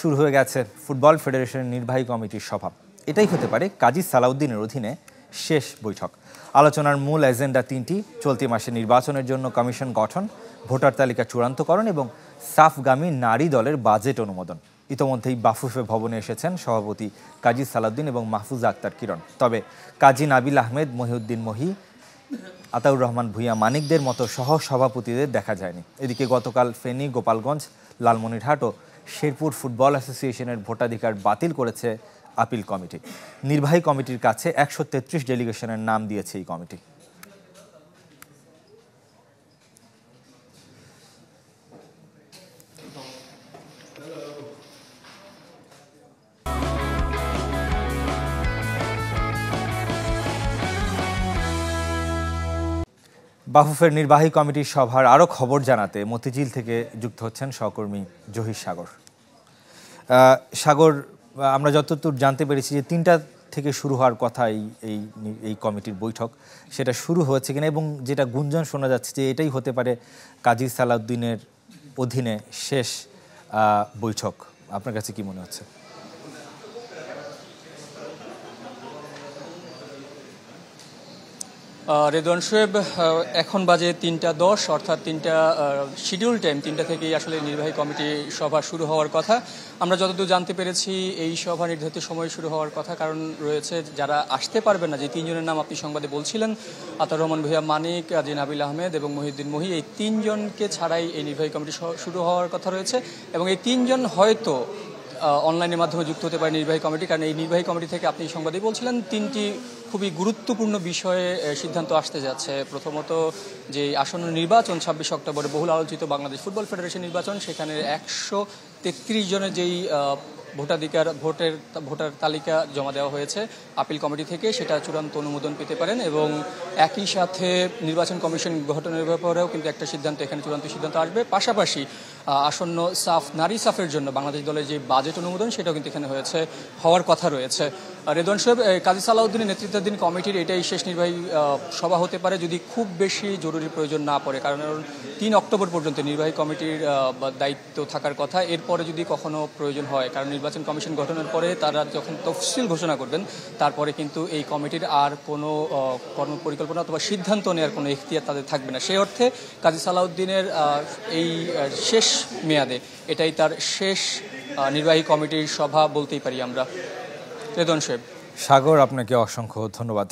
শুরু হয়ে গেছে ফুটবল ফেডারেশনের নির্বাহী কমিটির সভা। এটাই হতে পারে কাজী সালাউদ্দিনের অধীনে শেষ বৈঠক। আলোচনার মূল এজেন্ডা তিনটি: চলতি মাসে নির্বাচনের জন্য কমিশন গঠন, ভোটার তালিকা চূড়ান্তকরণ এবং সাফগামী নারী দলের বাজেট অনুমোদন। ইতোমধ্যেই বাফুফে ভবনে এসেছেন সভাপতি কাজী সালাউদ্দিন এবং মাহফুজা আক্তার কিরণ। তবে কাজী নাবিল আহমেদ, মহিউদ্দিন মহি, আতাউর রহমান ভূঁইয়া মানিকদের মতো সহ সভাপতিদের দেখা যায়নি। এদিকে গতকাল ফেনী, গোপালগঞ্জ, লালমনিরহাট ও শেরপুর ফুটবল অ্যাসোসিয়েশনের ভোটাধিকার বাতিল করেছে আপিল কমিটি। নির্বাহী কমিটির কাছে ১৩৩ ডেলিগেশনের নাম দিয়েছে এই কমিটি। বাফুফের নির্বাহী কমিটির সভার আরও খবর জানাতে মতিঝিল থেকে যুক্ত হচ্ছেন সহকর্মী জহির সাগর। সাগর, আমরা যতদূর জানতে পেরেছি যে ৩টা থেকে শুরু হওয়ার কথা এই কমিটির বৈঠক, সেটা শুরু হয়েছে কিনা, এবং যেটা গুঞ্জন শোনা যাচ্ছে যে এটাই হতে পারে কাজী সালাউদ্দিনের অধীনে শেষ বৈঠক, আপনার কাছে কি মনে হচ্ছে? রেদওয়ান শোয়েব, এখন বাজে ৩টা ১০, অর্থাৎ ৩টা শিডিউল টাইম ৩টা থেকেই আসলে নির্বাহী কমিটি সভা শুরু হওয়ার কথা। আমরা যতদূর জানতে পেরেছি এই সভা নির্ধারিত সময় শুরু হওয়ার কথা, কারণ রয়েছে যারা আসতে পারবেন না, যে তিনজনের নাম আপনি সংবাদে বলছিলেন, আতাউর রহমান ভূঁইয়া মানিক, কাজী নাবিল আহমেদ এবং মহিউদ্দিন মহি, এই তিনজনকে ছাড়াই এই নির্বাহী কমিটি শুরু হওয়ার কথা রয়েছে। এবং এই তিনজন হয়তো অনলাইনের মাধ্যমে যুক্ত হতে পারে নির্বাহী কমিটি, কারণ এই নির্বাহী কমিটি থেকে আপনি সংবাদে বলছিলেন তিনটি খুবই গুরুত্বপূর্ণ বিষয়ে সিদ্ধান্ত আসতে যাচ্ছে। প্রথমত, যে আসন্ন নির্বাচন ২৬ অক্টোবরে বহুল আলোচিত বাংলাদেশ ফুটবল ফেডারেশন নির্বাচন, সেখানে ১৩৩ জনের যেই ভোটার তালিকা জমা দেওয়া হয়েছে আপিল কমিটি থেকে, সেটা চূড়ান্ত অনুমোদন পেতে পারেন। এবং একই সাথে নির্বাচন কমিশন গঠনের ব্যাপারেও কিন্তু একটা সিদ্ধান্ত, এখানে চূড়ান্ত সিদ্ধান্ত আসবে। পাশাপাশি আসন্ন নারী সাফের জন্য বাংলাদেশ দলের যে বাজেট অনুমোদন, সেটাও কিন্তু এখানে হওয়ার কথা রয়েছে। রেদওয়ান শোয়েব, কাজী সালাউদ্দিনের নেতৃত্বাধীন কমিটির এটাই শেষ নির্বাহী সভা হতে পারে যদি খুব বেশি জরুরি প্রয়োজন না পড়ে, কারণ ৩ অক্টোবর পর্যন্ত নির্বাহী কমিটির দায়িত্ব থাকার কথা। এরপরে যদি কখনো প্রয়োজন হয়, কারণ নির্বাচন কমিশন গঠনের পরে তারা যখন তফসিল ঘোষণা করবেন, তারপরে কিন্তু এই কমিটির আর কোনো কর্মপরিকল্পনা অথবা সিদ্ধান্ত নেওয়ার কোনো এখতিয়ার তাদের থাকবে না। সেই অর্থে কাজী সালাউদ্দিনের এই শেষ মেয়াদে এটাই তার শেষ নির্বাহী কমিটির সভা বলতেই পারি আমরা। রেদওয়ান শোয়েব। সাগর, আপনাকে অসংখ্য ধন্যবাদ।